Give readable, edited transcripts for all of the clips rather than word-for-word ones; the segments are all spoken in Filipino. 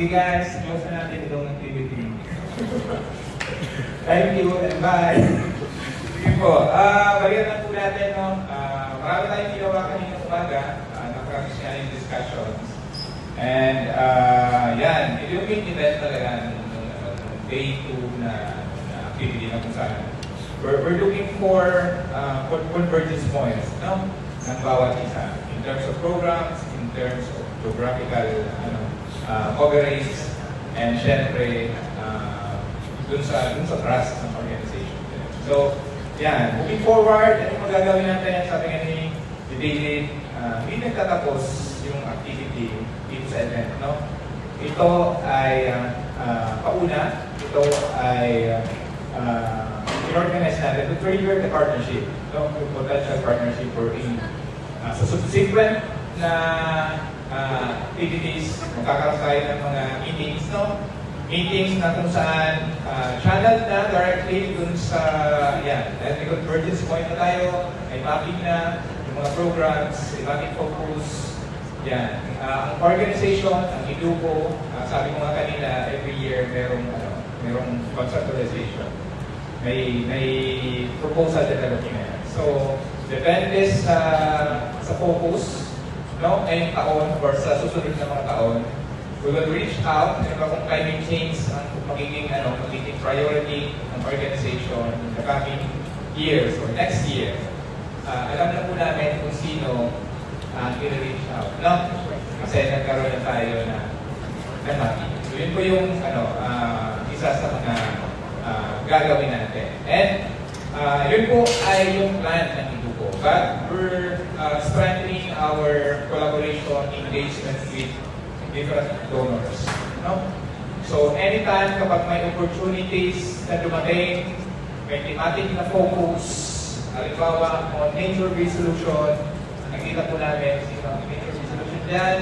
Sige guys, close na natin itong activity. Thank you and bye. Sige po, balikan lang po natin, no? Marami tayong ginawa kanina umaga, napractice nga yung discussions. And yan, ito yung main event talaga ng day 2 na activity na kung saan. We're looking for convergence points, no? Ng bawat isa. In terms of programs, in terms of geographical coverage, and syempre, dun sa trust ng organization. So, yan. Moving forward, ano yung magagawin natin? Sabi nga ni David, hindi nagtatapos yung activity dito sa event, no? Ito ay pauna, ito ay in-organize natin to trigger the partnership, no? The potential partnership for sa subsequent na activities, magkakaroon tayo ng mga meetings, no? Meetings na kung saan channel na directly dun sa, yan, may convergence point na tayo, may mapping na, yung mga programs, may mapping focus, yan. Ang organization, ang IDUCO, sabi ko nga kanina, every year merong conceptualization. May proposal development. So, depende sa focus, no? Ngayong taon or sa susunod na mga taon, we will reach out kung climate change ang magiging priority ng organization in the coming years or next year. Alam na po namin kung sino ang i-reach out, no? Kasi nagkaroon na tayo na mapping. So yun po yung isa sa mga gagawin natin. And yun po ay yung plan ng IDUCO. But we're strengthening our collaboration, engagement with different donors. No? So anytime kapag may opportunities na dumating, may thematic na focus, halimbawa on nature-based solution, nakita po namin sino ang nature-based solution dyan.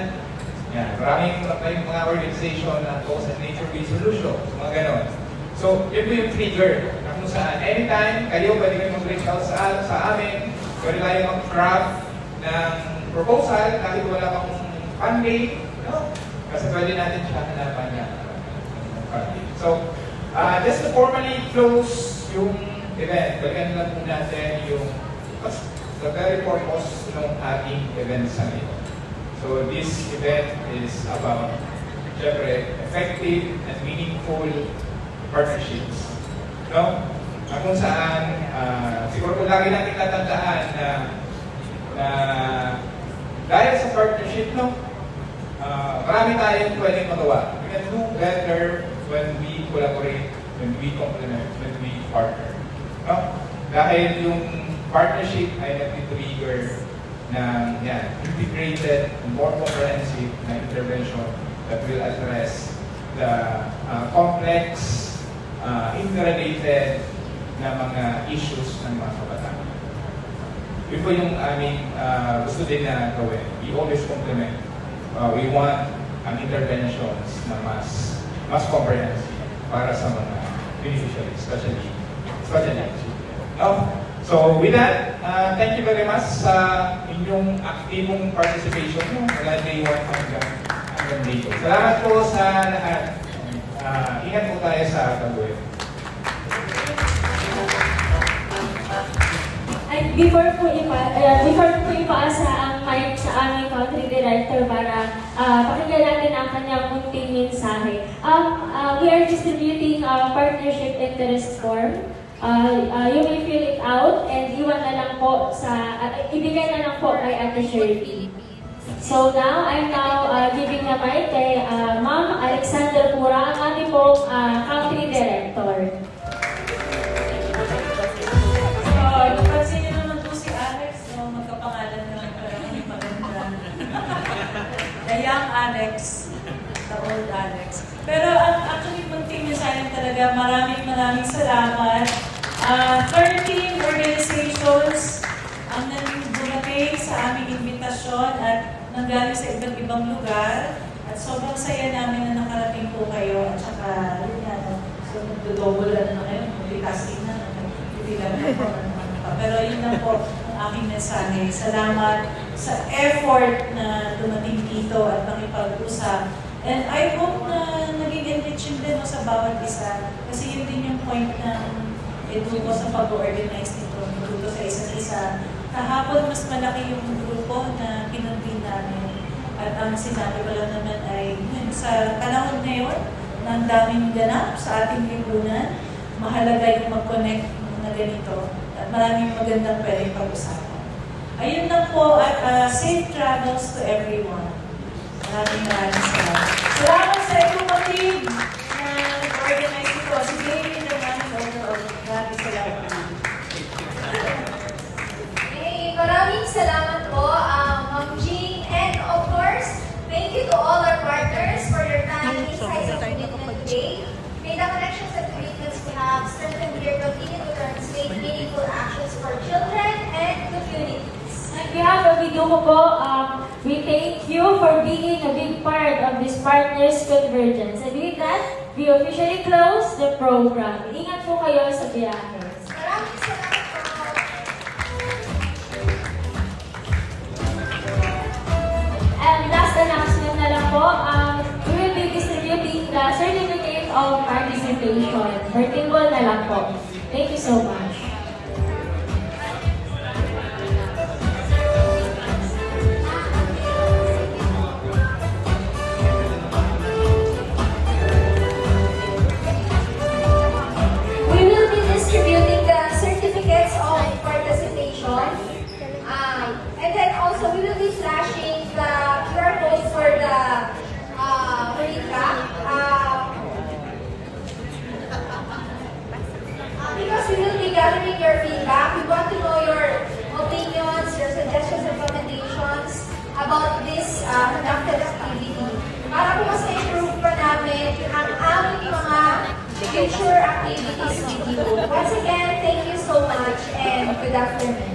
Yan, maraming mga organization na focus on nature-based solution, mga ganon. So, yun po yung trigger na kung saan anytime kayo pwede kayo mag-reach out sa amin, pwede tayo mag-craft ng proposal kahit wala pang funding, no? Kasi pwede natin siya hanapan niya. So, just to formally close yung event, balikan lang po natin yung the very purpose ng ating event sa ngayon. So, this event is about, syempre, effective and meaningful partnerships. No? Kung saan, siguro kung lagi natin tatandaan na dahil sa partnership, no? Marami tayong pwedeng magawa. We can do better when we collaborate, when we complement, when we partner. No? Dahil yung partnership ay nag-trigger ng integrated, more comprehensive na intervention that will address the complex, interrelated na mga issues ng mga kabataan. Yun po yung aming gusto din na gawin. We always complement. We want interventions na mas comprehensive para sa mga beneficiaries, especially children. No? So with that, thank you very much sa inyong aktibong participation mula day 1 hanggang dito. Salamat po sa lahat. Ingat po tayo sa pag-uwi. Before po ipaasa ang mic sa aming country director para pakinggan natin ang kanyang munting mensahe. We are distributing partnership interest form. You may fill it out and iwan na lang po ibigay na lang po kay Ate Shirley. So now, I'm giving the mic kay Ma'am Alexander Pura, ang aming pong country director. Pansin niyo naman po si Alex, magkapangalan na lang pala yung maganda. The young Alex, the old Alex. Pero actually, munting niyo sa akin talaga, maraming salamat. 13 organizations ang dumating sa aming invitasyon at nanggaling sa iba't ibang lugar. At sobrang saya namin na nakarating po kayo. At saka, yun nga, so nagdodouble na kayo, multitasking na, hindi lang po. Pero yun lang po ang aking mensahe. Salamat sa effort na dumating dito at nakipag-usap And I hope na naging enriching din no, sa bawat isa. Kasi yun din yung point ng eduko sa pag-organize nito, eduko sa isa't isa. Kahapon, mas malaki yung grupo na kinonvene namin. At ang sinabi ko lang naman ay, yun, sa panahon ngayon, na ang daming ganap sa ating lipunan, mahalaga yung mag-connect na ganito. At maraming magandang pwedeng pag-usapan. Ayun lang po at safe travels to everyone. Maraming salamat. Salamat sa inyong team na nag-organize ito. Si David ang aming overall. Maraming salamat. Hey, maraming salamat po, Ma'am Jean. And of course, thank you to all our partners for your time, insights, and commitment today. May the connections and commitments we have strengthened here continue to translate meaningful actions for children and communities. On behalf of Educo po, we thank you for being a big part of this Partners Convergence. And with that, we officially close the program. Ingat po kayo sa biyahe. Maraming salamat po. And last announcement na lang po, we will be distributing the certificate of participation. Vertical na lang po. Thank you so much. We will be distributing the certificates of participation. And then also, we will be flashing the QR code for the Monica. Because we will be gathering your feedback. We want to know your opinions, your suggestions, and recommendations about this conducted activity. Para po mas na-improve pa namin ang aming mga future activities with you. Once again, thank you so much and good afternoon.